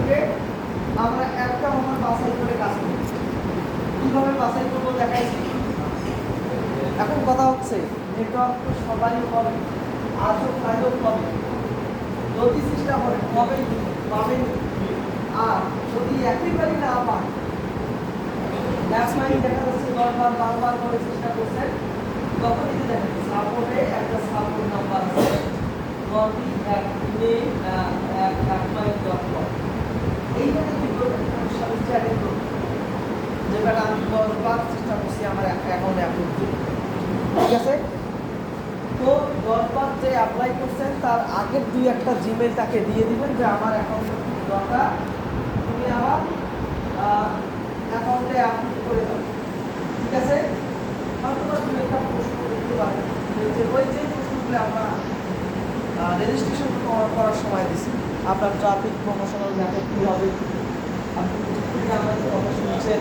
থেকে আমরা একটা অফার বাছাই করে কাজ করি। কীভাবে বাছাই করবো দেখাইছি। এখন কথা হচ্ছে নেটওয়ার্ক তো সবারই হবে, আজও কাজও হবে, যদি চেষ্টা করেন হবেই পাবেন। আর যদি একেবারেই না পান, দেখা যাচ্ছে বারবার করে চেষ্টা করছেন, তখন এই যে দেখেন সাপোর্টে একটা সাপোর্ট নাম্বার আছে এইখানে কি করবেন সার্ভিসটা অ্যাটেন্ড করবেন, যেটা আমি 10 বার চেষ্টা করছি আমার একটা অ্যাকাউন্টে অ্যাপ্রুভ দিই। ঠিক আছে, তো 10 বার যে অ্যাপ্লাই করছেন তার আগের 2-1টা জিমেল তাকে দিয়ে দিবেন যে আমার অ্যাকাউন্টে দরকার, তুমি আমার অ্যাকাউন্টে অ্যাপ্রুভ করে দাও। ঠিক আছে, হয়তো তুমি একটা প্রশ্ন করতে পারেন যে ওই যে প্রশ্নগুলো আমরা রেজিস্ট্রেশন করার সময় দিছি, আপনার ট্রাফিক প্রমোশনাল মেথড কী হবে, আপনি আমাদের কথা শুনছেন,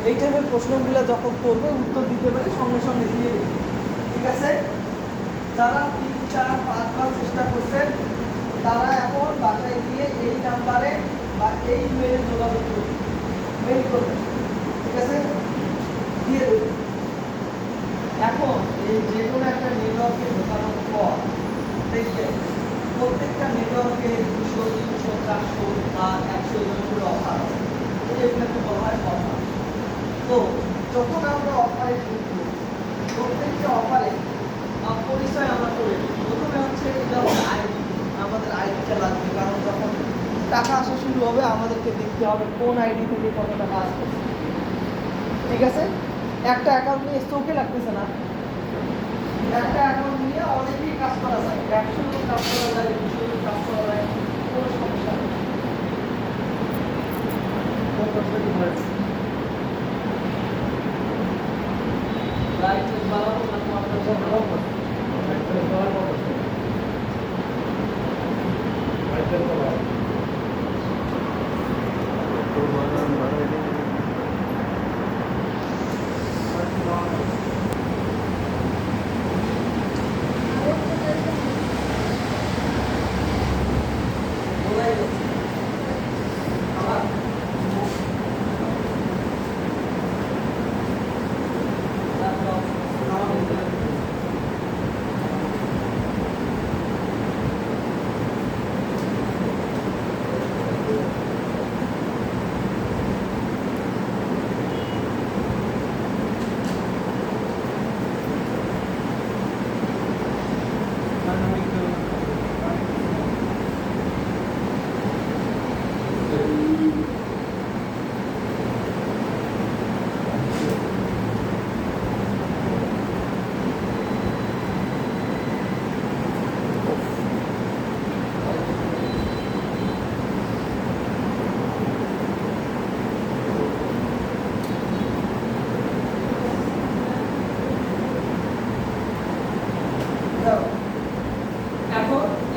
এই টাইপের প্রশ্নগুলো যখন করবে উত্তর দিতে পারে সঙ্গে সঙ্গে দিয়ে দেবে। ঠিক আছে, যারা 3-4-5 বার চেষ্টা করছেন তারা এখন বাসায় গিয়ে এই নাম্বারে বা এই মেলে যোগাযোগ করবে, মেল করবেন। ঠিক আছে, দিয়ে দেবে। এখন এই যে কোনো একটা নেটওয়ার্কে ঢোকানোর পর দেখবেন প্রত্যেকটা নেটওয়ার্কে 200, 300, 400 বা 100 জন করে অফার আছে, এগুলোকে বলা হয় অফার। তো যখন আমরা অফারে ঢুকবো, প্রত্যেকটা অফারে পরিচয় আমরা করে দিই। প্রথমে হচ্ছে এটা হচ্ছে আইডি, আমাদের আইডিটা লাগবে, কারণ যখন টাকা আসা শুরু হবে আমাদেরকে দেখতে হবে কোন আইডি থেকে কত টাকা আসবে। ঠিক আছে, একটা অ্যাকাউন্ট নিয়ে চোখে লাগতেছে না, একটা অ্যাকাউন্ট নিয়ে অনেকেই কাজ করা যায়, 100 লোক কাজ করা যায়, 200 লোক কাজ করা যায়, কোনো সমস্যা নেই। লাইট বাড়াবো না তো আপনার জন্য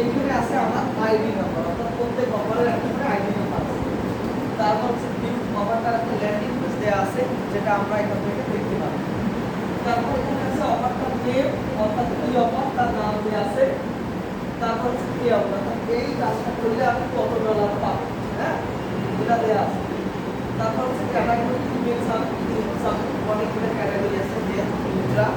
এইখানে আছে আমার আইডি নাম্বার, অর্থাৎ প্রত্যেক অফারের একটা করে আইডি নাম্বার আছে। তারপর হচ্ছে অফারটার একটা ল্যান্ডিং পেজ দেওয়া আছে, যেটা আমরা এখান থেকে দেখতে পাবো। তারপর এখানে আছে অফারটার নেম, অর্থাৎ এই অফার তার নাম দেওয়া আছে। তারপর হচ্ছে কি অফার, এই কাজটা করলে আপনি কত ডলার পাবেন, হ্যাঁ, এটা দেওয়া আছে। তারপর হচ্ছে ক্যাটাগরি, ইমেল সাবজেক্ট, অনেকগুলো ক্যাটাগরি আছে, যে মুদ্রা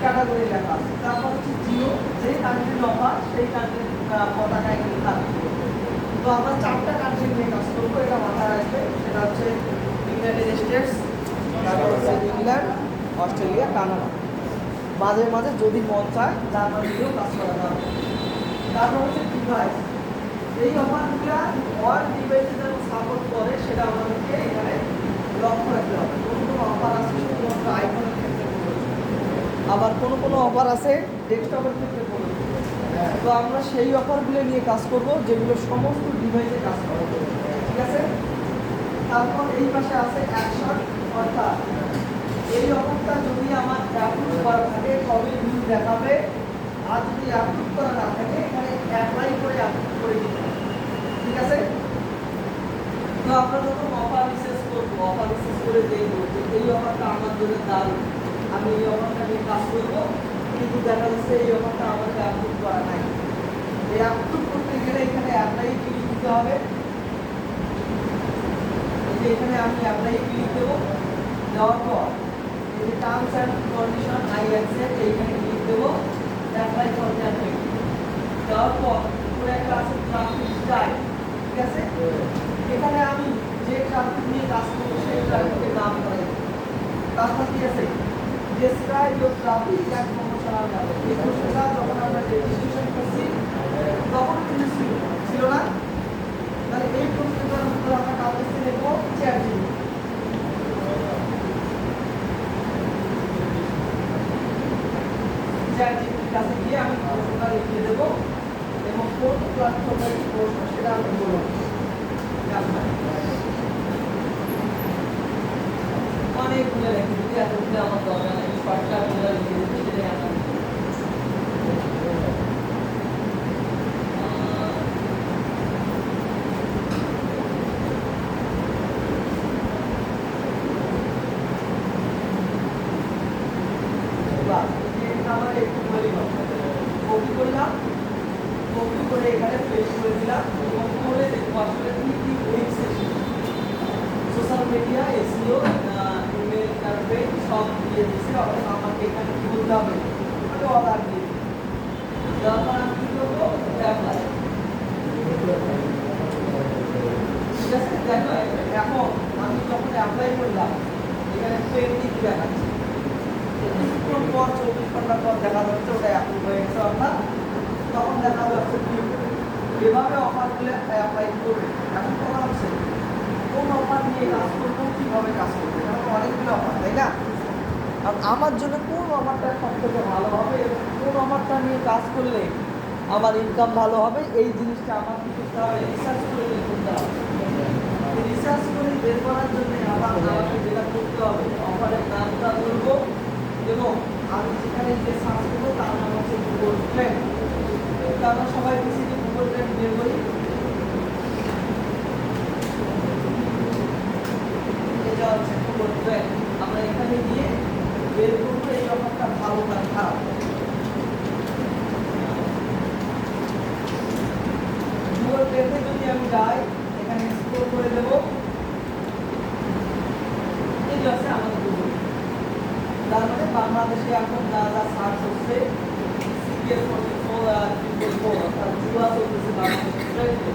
ক্যাটাগরি লেখা আছে। তারপর হচ্ছে জিও, যেই কান্ট্রির অফার সেই কান্ট্রির পতাকা এখানে থাকবে। তো আমরা 4টা কান্ট্রি নিয়ে কাজ করবো, এটা মাথায় রাখবে। সেটা হচ্ছে ইউনাইটেড স্টেটস, তারপর হচ্ছে ইংল্যান্ড, অস্ট্রেলিয়া, কানাডা। মাঝে মাঝে যদি মন চায় জার্মানি দিয়েও কাজ করা যাবে। তারপর হচ্ছে ডিভাইস, এই অফারগুলো ওয়ার্ল্ড ডিভাইসে যেন সাপোর্ট করে সেটা আমাদেরকে এখানে লক্ষ্য রাখতে হবে। কোনো অফার আছে শুধুমাত্র আইফোনের ক্ষেত্রে, আবার কোনো অফার আছে ডেস্কটপের ক্ষেত্রে বলে। তো আমরা সেই অফারগুলো নিয়ে কাজ করব যেগুলো সমস্ত ডিভাইসে কাজ করে। ঠিক আছে, তারপর এই পাশে আছে অ্যাকশন, অর্থাৎ এই অফারটা যদি আমার অ্যাপ্রুভ করা থাকে তবে বিল দেখাবে, আর যদি অ্যাপ্রুভ করা না থাকে এখানে অ্যাপ্লাই করে অ্যাপ্রুভ করে দিতে হবে। ঠিক আছে, তো আমরা যখন অফার রিসার্চ করবো, অফার রিসার্চ করে দেখবো যে এই অফারটা আমার জন্য দারুণ, আমি এই অফারটা নিয়ে কাজ করবো, কিন্তু দেখা যাচ্ছে এই অফারটা আমাদের অ্যাপ্রুভ করা নাই। এই অ্যাপ্রুভ করতে গেলে এখানে অ্যাপ্লাই ক্লিক দিতে হবে। যে এখানে আমি অ্যাপ্লাই ক্লিক দেবো, দেওয়ার পর এই যে terms and condition I accept এইখানে ক্লিক দেবো, অ্যাপ্লাই ফর ট্রাফিক দেওয়ার পর পুরো একটা আছে ট্রাফিক স্টাইল, ঠিক আছে। এখানে আমি যে ট্রাফিক নিয়ে কাজ করবো সেই ট্রাফিকের নাম করে দেবো। তারপর কি আছে describe your traffic and promotional method. এই কোশ্চেনটা যখন আমরা রেজিস্ট্রেশন করছি তখন কিন্তু ছিল না, তাহলে এই প্রশ্নটার উত্তর আমরা কার কাছে নেব? চ্যাটজিপিটি। চ্যাটজিপিটির কাছে গিয়ে আমি প্রশ্নটা লিখে দেব এবং কোন প্ল্যাটফর্মের প্রশ্ন সেটা আমি বলবো। অনেকগুলো লিখে দিতে এতগুলো আমার দরকার নেই, শর্টকাট গুলো লিখে দিতে সেটাই আমার কপি করলাম, কপি করে এখানে পেস্ট করে দিলাম এবং করে দেখবো আসলে কি কি হয়েছে। Social media, SEO, email campaign সব দিয়ে দিয়েছে। অর্থাৎ আমাকে এখানে কি বলতে হবে? মানে অর্ডার দিয়ে তারপর আমি কি করবো? অ্যাপ্লাই। ঠিক আছে, দেখো এখন আমি যখন অ্যাপ্লাই করলাম এখানে পেন্ডিং দেখাচ্ছে, কিছুক্ষণ পর 24 ঘন্টা পর দেখা যাচ্ছে ওটা অ্যাপ্রুভ হয়ে গেছে। অর্থাৎ তখন দেখা যাচ্ছে কি এভাবে অফারগুলো অ্যাপ্লাই করবে। এখন কথা হচ্ছে কোন অফার নিয়ে কাজ করবো, কীভাবে কাজ করবো, কারণ অনেকগুলো অফার, তাই না? আর আমার জন্য কোন অফারটা সব থেকে ভালো হবে এবং কোন অফারটা নিয়ে কাজ করলে আমার ইনকাম ভালো হবে, এই জিনিসটা আমার কি করতে হবে? রিসার্চ করে বের করতে হবে। রিসার্চ করে বের করার জন্য আমাকে যেটা করতে হবে, অফারের নামটা বলবো এবং আমি যেখানে যে সার্চ করবো তার নাম হচ্ছে গুগল ট্রেন্ড। আমরা সবাই বেসিক্যালি গুগল ট্রেন্ড বের করি। এটা হচ্ছে গুগল ট্রেন্ড। আমরা এখানে গিয়ে বের করবো এই অফারটা ভালো না খারাপ। গুগল ট্রেন্ডে যদি আমি যাই এখানে স্ক্রল করে দেবো, এই যে আছে আমাদের গুগল। তার মানে বাংলাদেশে এখন যা যা সার্চ হচ্ছে সিপিএস 44 344 অর্থাৎ জুয়া চলতেছে বাংলাদেশের ট্রেন্ডে।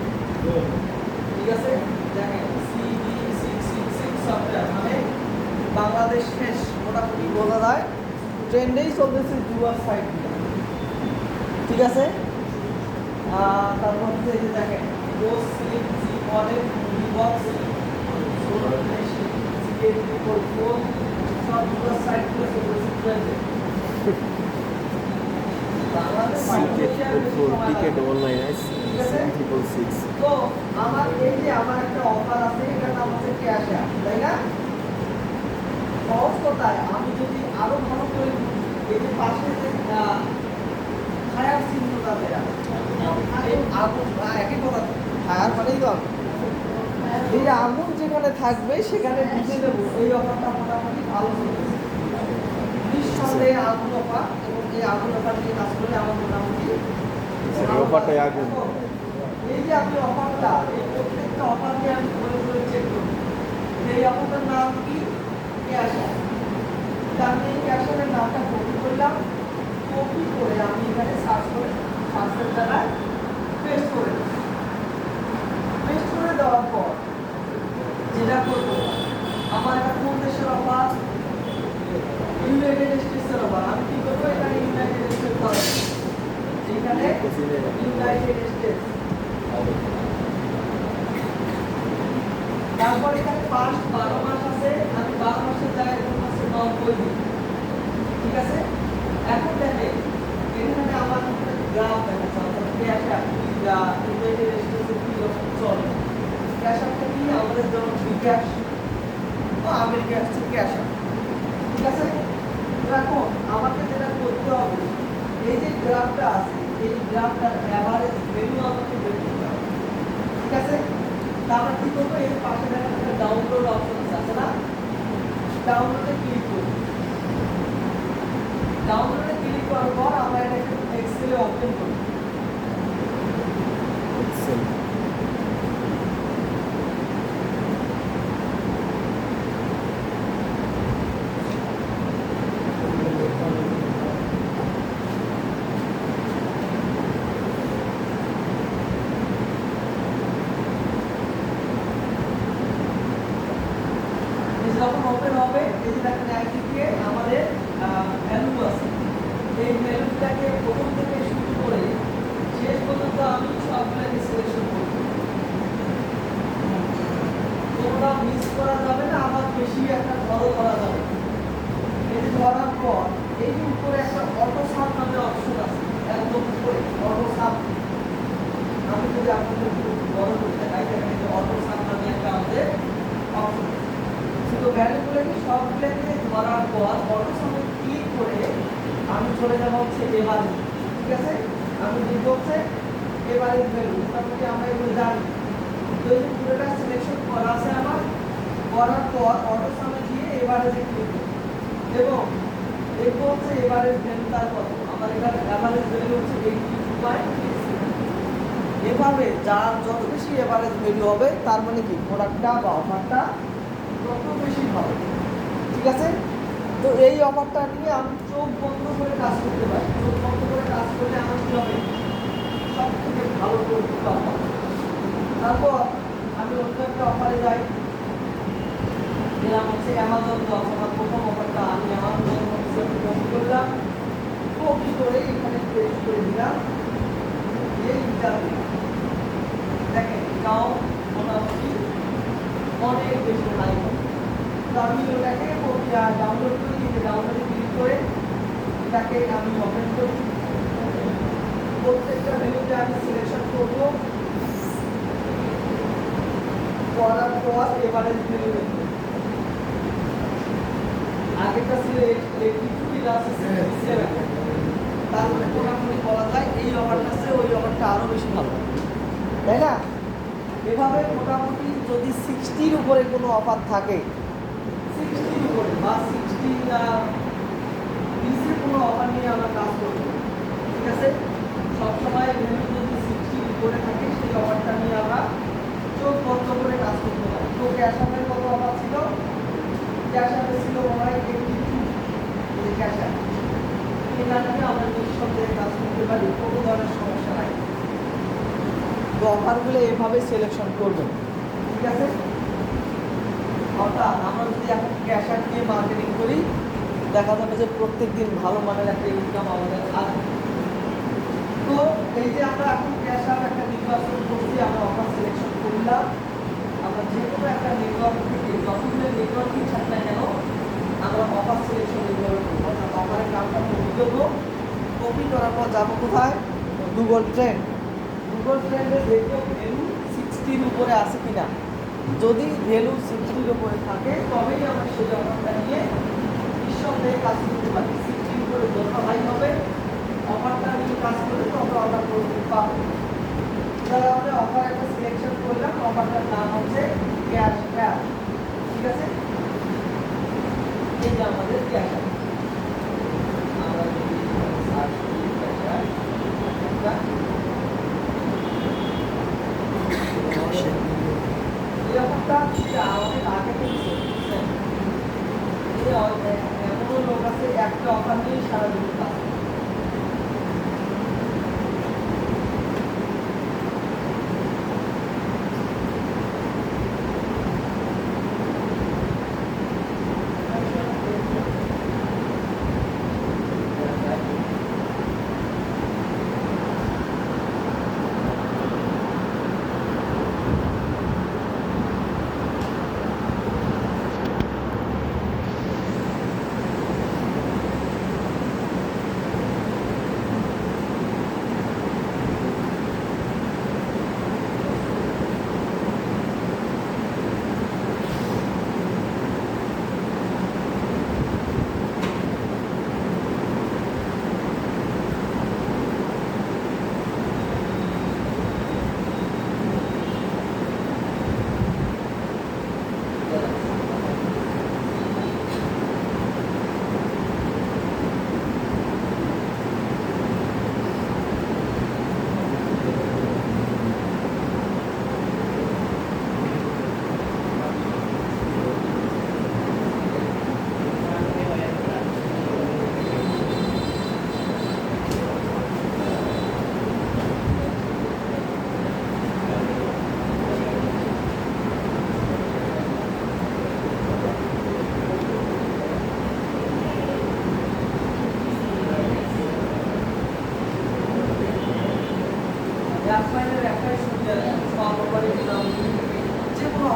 ঠিক আছে, দেখেন CB666 সফটওয়্যার মানে বাংলাদেশ শেষ মোটামুটি বোঝা যায় ট্রেন্ডেই চলতেছে জুয়ার সাইটগুলো। ঠিক আছে, তারপর হচ্ছে এই যে দেখেন গোস স্লিপ জি ওয়ালেট বক্স ফোন সব জুয়ার সাইটগুলো চলতেছে ট্রেন্ডে। টিকেট অনলাইন আছে 666। তো আমার এই যে আমার একটা অফার আছে, এটার নাম হচ্ছে ক্যাশ অ্যাপ, তাই না? সহজ কথায় আমি যদি আরো ভালো করে এই যে পাশে যে ফায়ার চিহ্নটা দেয়া, এই আগুন একই কথা, ফায়ার মানেই তো আগুন। এই যে আগুন যেখানে থাকবে সেখানে বুঝে দেবো এই অফারটা মোটামুটি ভালো চলতেছে। নিঃসন্দেহে আগুন অফার এবং এই আগুন অফার নিয়ে কাজ করলে আমার মোটামুটি অফারটাই আগুন। এই যে আমি অফারটা, এই প্রত্যেকটা অফার নিয়ে আমি ঘুরে ঘুরে চেক করব। এই অফারটার নাম কি? Cash app. আমি এই ক্যাশ অ্যাপের নামটা কপি করলাম, কপি করে আমি এখানে সার্চ করে সার্চের দ্বারায় পেস্ট করে দেব। পেস্ট করে দেওয়ার পর যেটা করবো, আমার একটা কোন দেশের অফার? United স্টেটসের offer. আমি কি করবো? এখানে ইউনাইটেড স্টেটস ধরো, এখানে ইউনাইটেড স্টেটস। তারপর এখানে ফার্স্ট 12 মাস আছে, আমি 12 মাসের জায়গায় কোন মাসে 90 দিন। ঠিক আছে, এখন দেখেন এখানে আমার গ্রাফ দেখাচ্ছে অর্থাৎ ক্যাশ অ্যাপ ইউনাইটেড স্টেটসে কি চলে। ক্যাশ অ্যাপটা কি? আমাদের যেমন বিকাশ ও আমেরিকা হচ্ছে ক্যাশ অ্যাপ। ঠিক আছে, এখন আমাকে যেটা করতে হবে, এই যে গ্রাফটা আছে এই গ্রাফটার অ্যাভারেজ ভ্যালু আমাকে বের করতে হবে। ঠিক আছে, তারপর কি করবো? এর পাশে দেখা যাচ্ছে ডাউনলোড অপশন আছে না, ডাউনলোডে ক্লিক করব। ডাউনলোডে ক্লিক করার পর আমরা এটাকে এক্সেলে ওপেন করব। যখন ওপেন হবে এই যে দেখেন একদিকে আমাদের ভ্যালু আছে, এই ভ্যালুটাকে প্রথম থেকে শুরু করে শেষ পর্যন্ত আমি সবগুলোকে সিলেকশন করব। কোনটা মিস করা যাবে না, আবার বেশি একটা বড় করা যাবে। এই যে ধরার পর এই যে উপরে একটা অটো সাব নামের অপশন আছে, একদম উপরে অটো সাব। আমি যদি আপনাদের একটু বড় করে দেখাই, দেখেন যে অটো সাব নামে একটা আমাদের অপশন আছে। শুধু ভ্যালুগুলোকে সবগুলোকে ধরার পর অটো সাবে ক্লিক করে আমি চলে যাব হচ্ছে এভারেজ। ঠিক আছে, আমি লিখব হচ্ছে এভারেজ ভ্যালু। মোটামুটি আমরা এগুলো জানি। তো এই যে পুরোটা সিলেকশন করা আছে আমার, করার পর অটো সামে গিয়ে এভারেজে ক্লিক করব এবং দেখবো হচ্ছে এভারেজ ভ্যালু তার কত। আমার এখানে এভারেজ ভ্যালু হচ্ছে 82.36। এভাবে যার যত বেশি এভারেজ ভ্যালু হবে তার মানে কি প্রোডাক্টটা বা অফারটা তত বেশি হবে। ঠিক আছে, তো এই অফারটা নিয়ে আমি চোখ বন্ধ করে কাজ করতে পারি। চোখ বন্ধ করে কাজ করলে আমার কি হবে, সব থেকে ভালো প্রোডাক্ট অফার। তারপর আমি অন্য একটা অফারে যাই, দিলাম হচ্ছে অ্যামাজন জব। আমার প্রথম অফারটা আমি অ্যামাজন কপি করলাম, কপি করে এখানে পেস্ট করে দিলাম। এইটা দেখেন এটাও মোটামুটি অনেক বেশি হাই হবে। তো আমি ওটাকে ডাউনলোড করে দিতে, ডাউনলোডে ক্লিক করে এটাকে আমি ওপেন করি। প্রত্যেকটা ভ্যালুতে আমি সিলেকশন করব, করার পর এভারেজ ভ্যালু দেব। আগেরটা ছিল 82, লাস্ট 67। তারপরে মোটামুটি বলা যায় এই অফারটা আছে ওই অফারটা আরও বেশি ভালো, তাই না? এভাবে মোটামুটি যদি 60-র উপরে কোনো অফার থাকে, 60-র উপরে বা 60 নিচে কোনো অফার নিয়ে আমরা কাজ করবো। ঠিক আছে, সবসময় ভ্যালু যদি 60-র উপরে থাকে সেই অফারটা নিয়ে আমরা চোখ বন্ধ করে কাজ করতে পারি। তো ক্যাশ আপের কত অফার ছিল? ক্যাশ আপে ছিল মনে হয় 82, এই ক্যাশ আপ। এটা নিয়ে আমরা নিঃসন্দেহে কাজ করতে পারি, কোনো ধরনের সমস্যা নাই। তো অফারগুলো এভাবে সিলেকশন করবেন। ঠিক আছে, অর্থাৎ আমরা যদি এখন ক্যাশ আপ দিয়ে মার্কেটিং করি, দেখা যাবে যে প্রত্যেক দিন ভালো মানের একটা ইনকাম আমাদের আসবে। তো এই যে আমরা এখন ক্যাশ আপ একটা নির্বাচন করছি, আমরা অফার সিলেকশন করলাম। আমরা যে কোনো একটা নেটওয়ার্ক থেকে যতগুলো নেটওয়ার্কিং থাক না কেন আমরা অফার সিলেকশন এইভাবে করবো। অর্থাৎ অফারের নামটা কপি করবো, কপি করার পর যাবো কোথায়, গুগল ট্রেন্ড। গুগল ট্রেন্ডে দেখবো ভ্যালু 60-র উপরে আছে কিনা। যদি ভ্যালু 60-র উপরে থাকে তবেই আমরা সেই অফারটা নিয়ে নিঃসন্দেহে কাজ করতে পারি। 60-র উপরে যত হাই হবে অফারটা নিয়ে কাজ করলে তত অর্ডার করতে পারবো। তাহলে আমরা অফার একটা সিলেকশন করলাম, অফারটার নাম হচ্ছে ক্যাশ অ্যাপ। ঠিক আছে, এই যে আমাদের ক্যাশ অ্যাপ। আমরা যদি সার্চ করি ক্যাশ অ্যাপ, এই অফারটা অনেক আগে থেকে চলছে। এমনও লোক আছে একটা অফার নিয়ে সারা জীবন কাজ করে।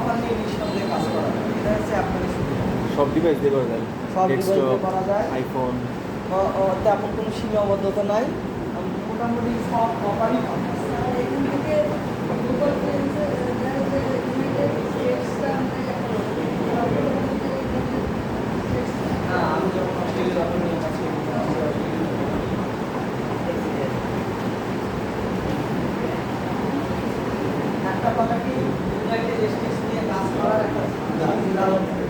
অফার নিয়ে নিঃসন্দেহে কাজ করা যায়। এটা হচ্ছে আপনাদের সুবিধা। সব ডিভাইস দিয়ে করা যায়, সব device দিয়ে ডেস্কটপ, করা যায়। আইফোন। তেমন কোনো সীমাবদ্ধতা নাই, মোটামুটি সব অফারই পাবেন। না, আমি যখন অস্ট্রেলিয়া যখন নিয়ে যাচ্ছি, একটা কথা কি, ইউনাইটেড স্টেটস নিয়ে কাজ করার একটা সুবিধা হচ্ছে,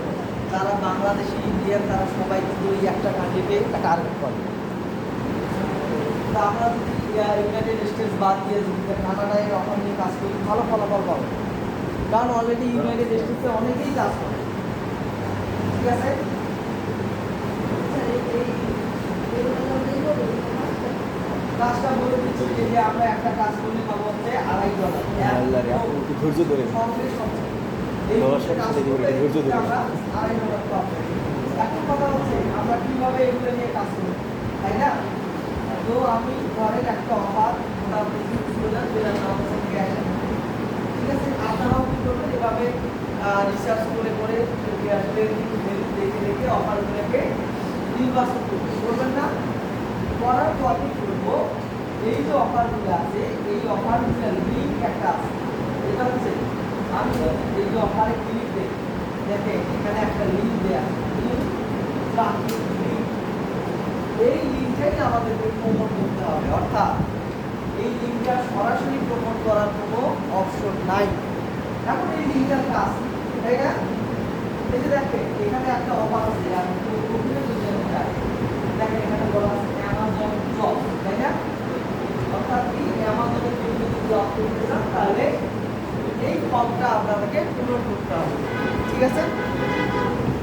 যারা বাংলাদেশি, ইন্ডিয়ান, তারা সবাই কিন্তু এই একটা কান্ট্রিতে একটা টার্গেট করে। তা আমরা যদি ইউনাইটেড স্টেটস বাদ দিয়ে যদি কানাডায় অফার নিয়ে কাজ করি, ভালো ফলাফল পাবো, কারণ অলরেডি ইউনাইটেড স্টেটসে অনেকেই কাজ করে। ঠিক আছে, কাজটা বলে দিচ্ছি যে আমরা একটা কাজ করলে পাবো হচ্ছে $2.5 আল্লাহ রে, আপনি একটু ধৈর্য ধরেন। সঙ্গে সঙ্গে এই দর্শক কাজ সাথে করলে ধৈর্য ধরে। আমরা $2.5 পাবো। এখন কথা হচ্ছে আমরা কিভাবে এগুলো নিয়ে কাজ করি, তাই না? তো আমি ঘরের একটা অফার ঠিক আছে, আপনারাও কি করবেন, এভাবে রিসার্চ করে করে দেখে দেখে অফারগুলোকে নির্বাচন করবেন না। করার পর কি করবো, এই যে অফারগুলো আছে, এই অফারগুলোর লিঙ্ক একটা আছে। এটা হচ্ছে আমি যদি এই যে অফারে ক্লিক দিই, দেখেন এখানে একটা লিঙ্ক দেওয়া আছে, এই লিঙ্কটাই আমাদেরকে প্রমোট করতে হবে, অর্থাৎ এই লিঙ্কটা সরাসরি প্রমোট করার কোনো অপশন নাই। এখন এই লিঙ্কটার কাজ, তাই না? এই যে দেখেন এখানে একটা অফার আছে, আমি প্রথমে যদি আমি যাই, দেখেন এখানে বলা আছে অ্যামাজন জব, তাই না? অর্থাৎ কি, অ্যামাজনে কেউ যদি জব করতে চান তাহলে এই ফর্মটা আপনাদেরকে পূরণ করতে হবে। ঠিক আছে,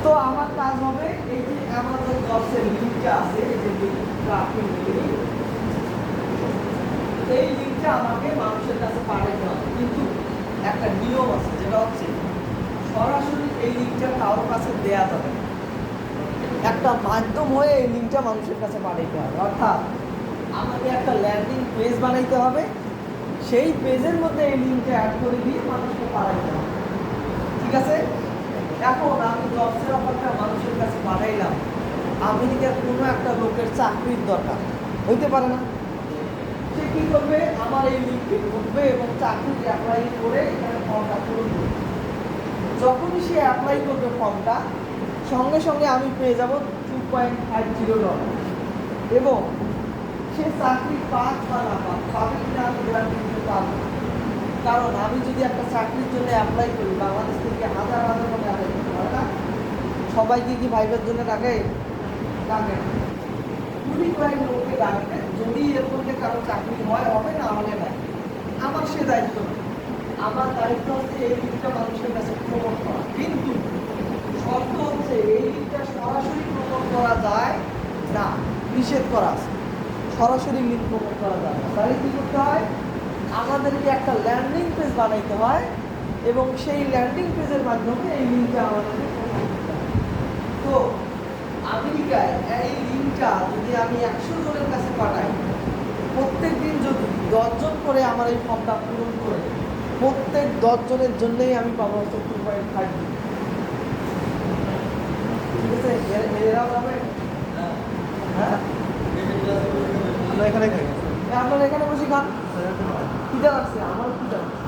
তো আমার কাজ হবে এই যে অ্যামাজন জবসের লিঙ্কটা আছে, এই যে ট্রাফিক লিঙ্ক, এই লিঙ্কটা আমাকে মানুষের কাছে পাঠাতে হবে, কিন্তু একটা নিয়ম আছে, যেটা হচ্ছে সরাসরি এই লিঙ্কটা কারোর কাছে দেয়া যাবে না। একটা মাধ্যম হয়ে এই লিঙ্কটা মানুষের কাছে পাঠাইতে হবে, অর্থাৎ আমাকে একটা ল্যান্ডিং পেজ বানাইতে হবে, সেই পেজের মধ্যে এই লিঙ্কটা অ্যাড করে দিয়ে মানুষকে পাঠাইতে হবে। ঠিক আছে, এখন আমি জবসের অফারটা মানুষের কাছে পাঠাইলাম, আমেরিকার কোনো একটা লোকের চাকরির দরকার হইতে পারে না, সে কী করবে, আমার এই লিঙ্কে ঢুকবে এবং চাকরি অ্যাপ্লাই করে এখানে ফর্মটা পূরণ করবে। যখনই সে অ্যাপ্লাই করবে ফর্মটা, সঙ্গে সঙ্গে আমি পেয়ে যাব $2.50, এবং সে চাকরি পাক বা না পাক, পাবে কিনা আমি গ্যারান্টি দিতে পারবো না। কারণ আমি যদি একটা চাকরির জন্য অ্যাপ্লাই করি, বাংলাদেশ থেকে হাজার হাজার করে অ্যাপ্লাই করতে পারে না, সবাইকে কি ভাইবের জন্য ডাকে? ডাকে না। 20 কয়েক লোককে ডাকবে, যদি এর মধ্যে কারো চাকরি হয় হবে, না হলে নাই, আমার সে দায়িত্ব না। আমার দায়িত্ব হচ্ছে এই লিঙ্কটা মানুষের কাছে প্রমোট করা, কিন্তু শর্ত হচ্ছে এই লিঙ্কটা সরাসরি প্রমোট করা যায় না, নিষেধ করা আছে, সরাসরি লিঙ্ক প্রমোট করা যায় না। তাহলে কী করতে হয়, আমাদেরকে একটা ল্যান্ডিং পেজ বানাইতে হয়, এবং সেই ল্যান্ডিং পেজের মাধ্যমে এই লিঙ্কটা আমাদেরকে প্রমোট করতে হয়। তো আমেরিকায় এই লিঙ্কটা যদি আমি 100 জনের কাছে পাঠাই, প্রত্যেক দিন যদি 10 জন করে আমার এই ফর্মটা পূরণ করে, প্রত্যেক 10 জনের জন্যই আমি পাবো হচ্ছে 2.5। ঠিক আছে, এরাও যাবে। হ্যাঁ, আমরা এখানে খাই। আপনারা এখানে বসে খান, খিদে লাগছে, আমারও খিদে লাগছে।